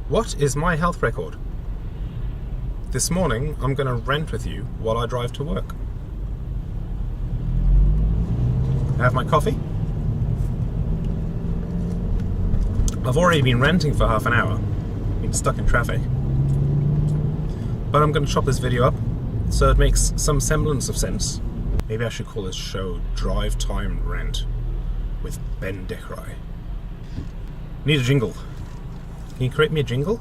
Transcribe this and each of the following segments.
What is my health record? This morning, I'm going to rant with you while I drive to work. I have my coffee. I've already been ranting for half an hour. Been stuck in traffic. But I'm going to chop this video up so it makes some semblance of sense. Maybe I should call this show Drive Time Rant with Ben Deckrai. Need a jingle. Can you create me a jingle?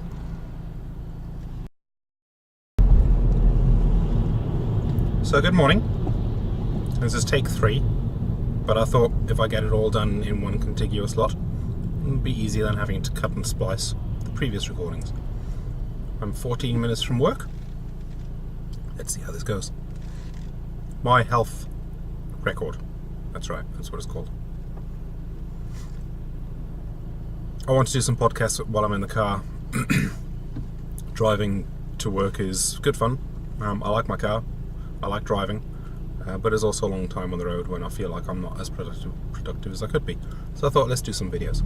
So good morning. This is take 3, but I thought if I get it all done in one contiguous lot, it would be easier than having to cut and splice the previous recordings. I'm 14 minutes from work. Let's see how this goes. My health record. That's right, that's what it's called. I want to do some podcasts while I'm in the car. Driving to work is good fun. I like my car. I like driving. But it's also a long time on the road when I feel like I'm not as productive as I could be. So I thought, let's do some videos.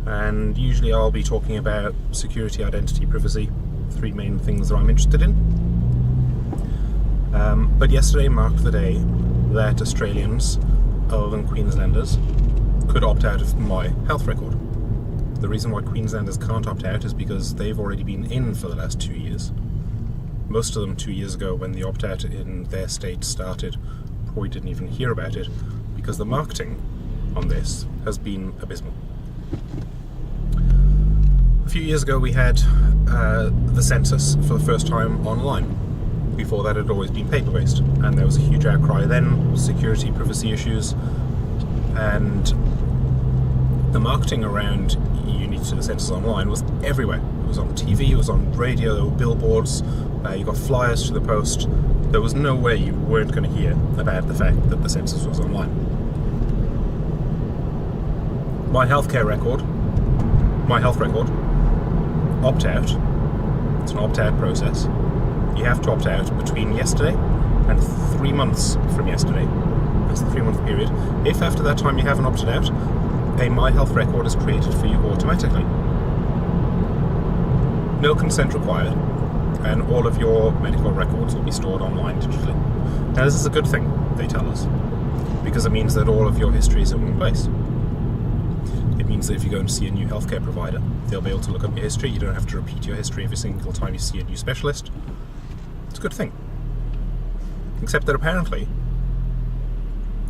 And usually I'll be talking about security, identity, privacy, 3 main things that I'm interested in. But yesterday marked the day that Australians, other than Queenslanders, could opt out of my health record. The reason why Queenslanders can't opt out is because they've already been in for the last 2 years. Most of them 2 years ago, when the opt-out in their state started, probably didn't even hear about it, because the marketing on this has been abysmal. A few years ago we had the census for the first time online. Before that it had always been paper-based, and there was a huge outcry then, security, privacy issues, and the marketing around you need to do the census online was everywhere. It was on TV, it was on radio, there were billboards, you got flyers to the post. There was no way you weren't going to hear about the fact that the census was online. My health record, opt-out. It's an opt-out process. You have to opt out between yesterday and 3 months from yesterday. That's the 3-month period. If after that time you haven't opted out, a My Health record is created for you automatically. No consent required, and all of your medical records will be stored online digitally. Now this is a good thing, they tell us, because it means that all of your history is in one place. It means that if you go and see a new healthcare provider, they'll be able to look up your history. You don't have to repeat your history every single time you see a new specialist. It's a good thing. Except that apparently,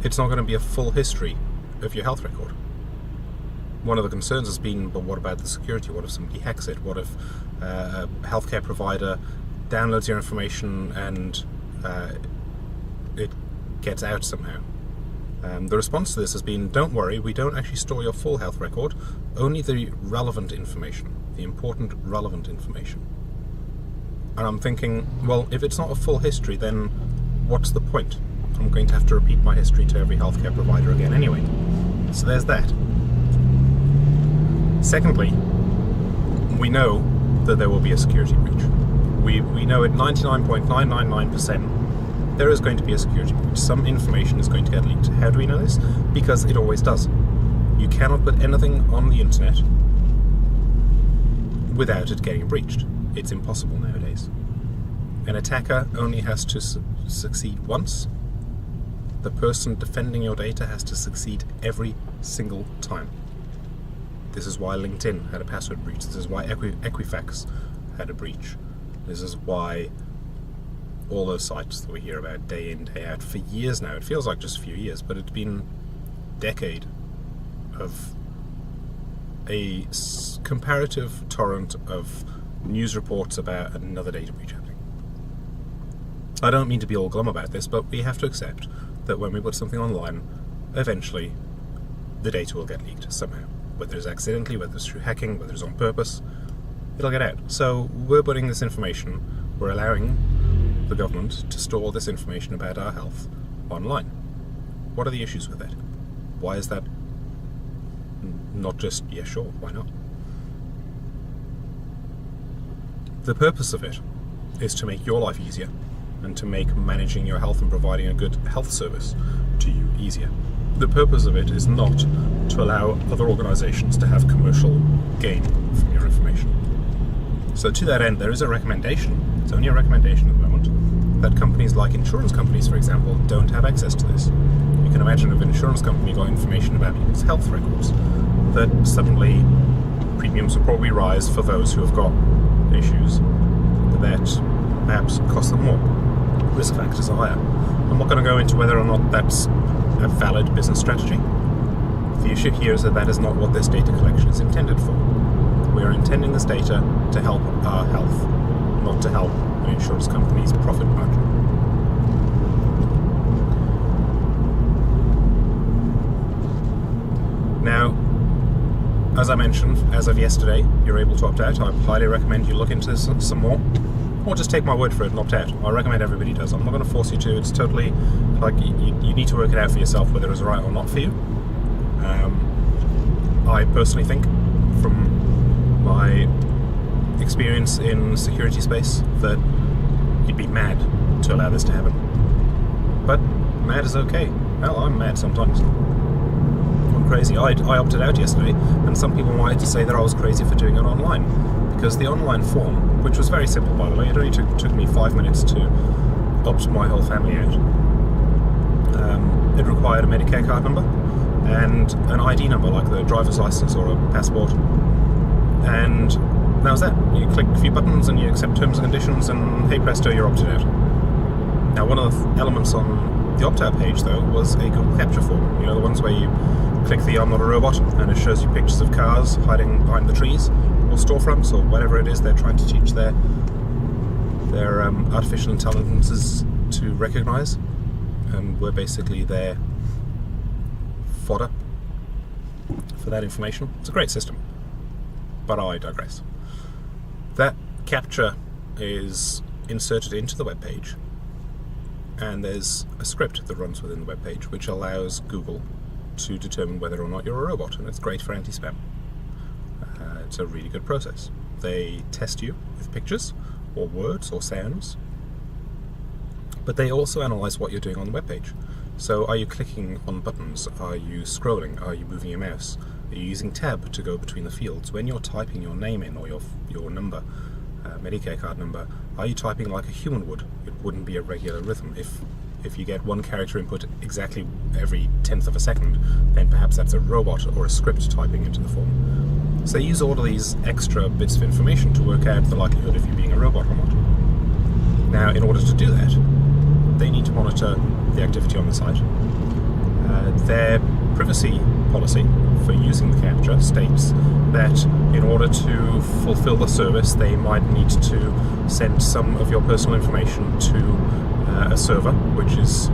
it's not going to be a full history of your health record. One of the concerns has been, but what about the security? What if somebody hacks it? What if a healthcare provider downloads your information and it gets out somehow? The response to this has been, don't worry, we don't actually store your full health record, only the relevant information, the important relevant information. And I'm thinking, well, if it's not a full history, then what's the point? I'm going to have to repeat my history to every healthcare provider again anyway. So there's that. Secondly, we know that there will be a security breach. We know at 99.999% there is going to be a security breach. Some information is going to get leaked. How do we know this? Because it always does. You cannot put anything on the internet without it getting breached. It's impossible nowadays. An attacker only has to succeed once. The person defending your data has to succeed every single time. This is why LinkedIn had a password breach. This is why Equifax had a breach. This is why all those sites that we hear about day in, day out for years now, it feels like just a few years, but it's been a decade of a comparative torrent of news reports about another data breach happening. I don't mean to be all glum about this, but we have to accept that when we put something online, eventually the data will get leaked somehow. Whether it's accidentally, whether it's through hacking, whether it's on purpose, it'll get out. So we're putting this information, we're allowing the government to store this information about our health online. What are the issues with that? Why is that not just, yeah, sure, why not? The purpose of it is to make your life easier and to make managing your health and providing a good health service to you easier. The purpose of it is not to allow other organisations to have commercial gain from your information. So to that end, there is a recommendation, it's only a recommendation at the moment, that companies like insurance companies, for example, don't have access to this. You can imagine if an insurance company got information about people's health records, that suddenly premiums will probably rise for those who have got issues that perhaps cost them more. Risk factors are higher. I'm not going to go into whether or not that's a valid business strategy. The issue here is that is not what this data collection is intended for. We are intending this data to help our health, not to help an insurance company's profit margin. Now, as I mentioned, as of yesterday, you're able to opt out. I highly recommend you look into this some more, or just take my word for it and opt out. I recommend everybody does. I'm not going to force you to. It's totally like you need to work it out for yourself whether it's right or not for you. I personally think, from my experience in security space, that you'd be mad to allow this to happen. But mad is okay. Hell, I'm mad sometimes. I'm crazy. I opted out yesterday, and some people wanted to say that I was crazy for doing it online, because the online form, which was very simple by the way, it only took me 5 minutes to opt my whole family out. It required a Medicare card number and an ID number, like the driver's license or a passport, and that was that. You click a few buttons and you accept terms and conditions, and hey presto, you're opted out. Now, one of the elements on the opt-out page, though, was a Google Capture form. You know, the ones where you click the I'm not a robot, and it shows you pictures of cars hiding behind the trees, or storefronts, or whatever it is they're trying to teach their artificial intelligences to recognize, and we're basically their fodder for that information. It's a great system, but I digress. That capture is inserted into the web page, and there's a script that runs within the web page which allows Google to determine whether or not you're a robot, and it's great for anti-spam. It's a really good process. They test you with pictures or words or sounds, but they also analyze what you're doing on the web page. So are you clicking on buttons? Are you scrolling? Are you moving your mouse? Are you using tab to go between the fields? When you're typing your name in, or your number, Medicare card number, are you typing like a human would? It wouldn't be a regular rhythm. If you get one character input exactly every 10th of a second, then perhaps that's a robot or a script typing into the form. So they use all of these extra bits of information to work out the likelihood of you being a robot or not. Now, in order to do that, they need to monitor the activity on the site. Their privacy policy for using the capture states that in order to fulfill the service, they might need to send some of your personal information to a server which is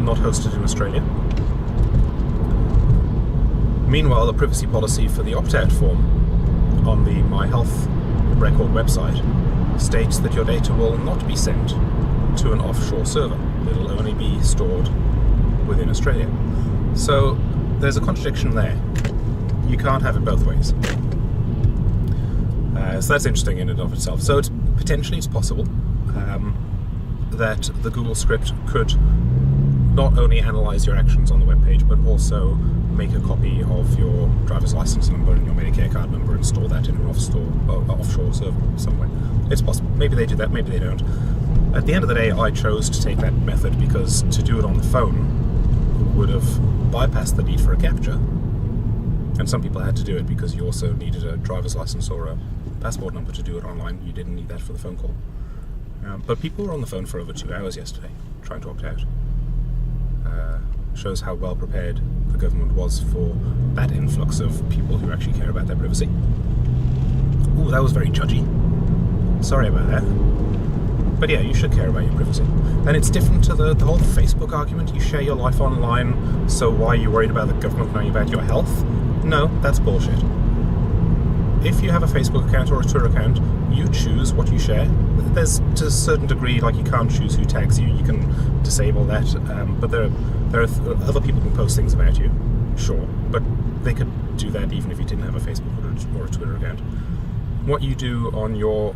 not hosted in Australia. Meanwhile, the privacy policy for the opt-out form on the My Health Record website states that your data will not be sent to an offshore server. It'll only be stored within Australia. So there's a contradiction there. You can't have it both ways. So that's interesting in and of itself. So it's possible that the Google script could not only analyze your actions on the web page, but also make a copy of your driver's license number and your Medicare card number and store that in an offshore server somewhere. It's possible. Maybe they do that, maybe they don't. At the end of the day, I chose to take that method because to do it on the phone would have bypassed the need for a capture. And some people had to do it because you also needed a driver's license or a passport number to do it online. You didn't need that for the phone call. But people were on the phone for over 2 hours yesterday trying to opt out. Shows how well prepared the government was for that influx of people who actually care about their privacy. Ooh, that was very judgy. Sorry about that. But yeah, you should care about your privacy. And it's different to the whole Facebook argument. You share your life online, so why are you worried about the government knowing about your health? No, that's bullshit. If you have a Facebook account or a Twitter account, you choose what you share. There's, to a certain degree, like you can't choose who tags you. You can disable that, but there are other people who can post things about you, sure. But they could do that even if you didn't have a Facebook or a Twitter account. What you do on your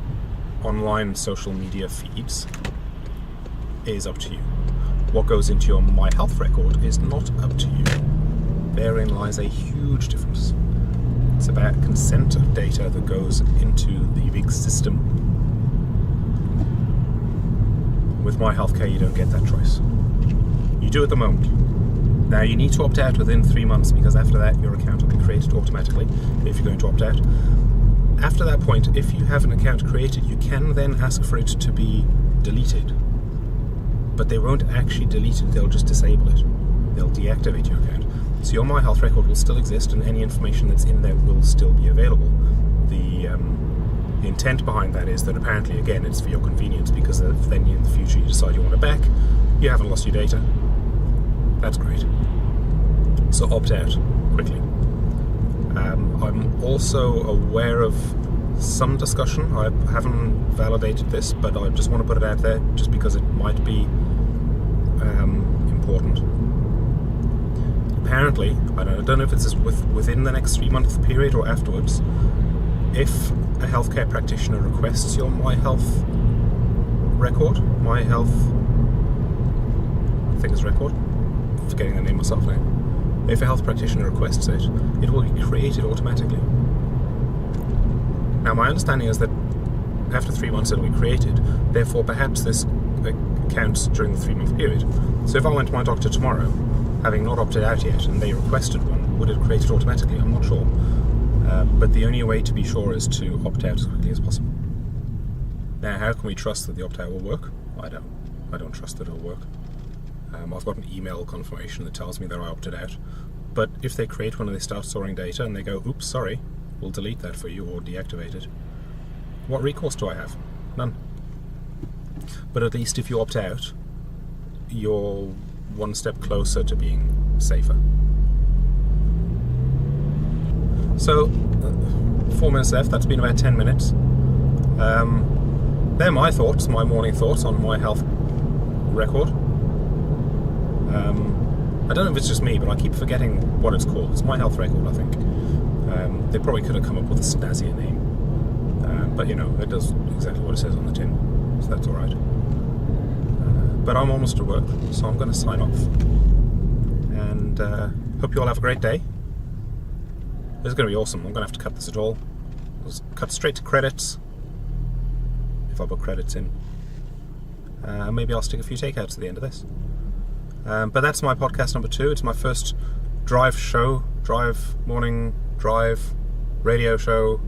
online social media feeds is up to you. What goes into your My Health record is not up to you. Therein lies a huge difference. It's about consent of data that goes into the big system. With My Healthcare, you don't get that choice. You do at the moment. Now, you need to opt out within 3 months, because after that, your account will be created automatically if you're going to opt out. After that point, if you have an account created, you can then ask for it to be deleted. But they won't actually delete it, they'll just disable it. They'll deactivate your account. So your My Health record will still exist, and any information that's in there will still be available. The intent behind that is that apparently, again, it's for your convenience, because if then in the future you decide you want it back, you haven't lost your data. That's great. So opt out quickly. I'm also aware of some discussion. I haven't validated this, but I just want to put it out there just because it might be important. Apparently, I don't know if it's within the next 3 month period or afterwards, if a healthcare practitioner requests your My Health record, My Health, I think it's record, I'm forgetting the name myself now. If a health practitioner requests it, it will be created automatically. Now, my understanding is that after 3 months it'll be created, therefore perhaps this counts during the 3 month period. So if I went to my doctor tomorrow, having not opted out yet, and they requested one, would it create it automatically? I'm not sure. But the only way to be sure is to opt out as quickly as possible. Now, how can we trust that the opt-out will work? I don't trust that it'll work. I've got an email confirmation that tells me that I opted out. But if they create one and they start storing data and they go, oops, sorry, we'll delete that for you or deactivate it, what recourse do I have? None. But at least if you opt out, you're one step closer to being safer. So, 4 minutes left. That's been about 10 minutes. They're my thoughts, my morning thoughts on My Health record. I don't know if it's just me, but I keep forgetting what it's called. It's My Health record, I think. They probably could have come up with a snazzier name. But, you know, it does exactly what it says on the tin, so that's all right. But I'm almost at work, so I'm going to sign off. And hope you all have a great day. This is going to be awesome. I'm going to have to cut this at all. I'll just cut straight to credits, if I put credits in. Maybe I'll stick a few takeouts at the end of this. But that's my podcast number 2. It's my first morning drive, radio show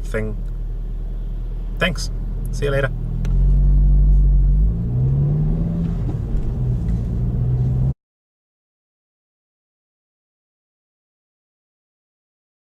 thing. Thanks. See you later.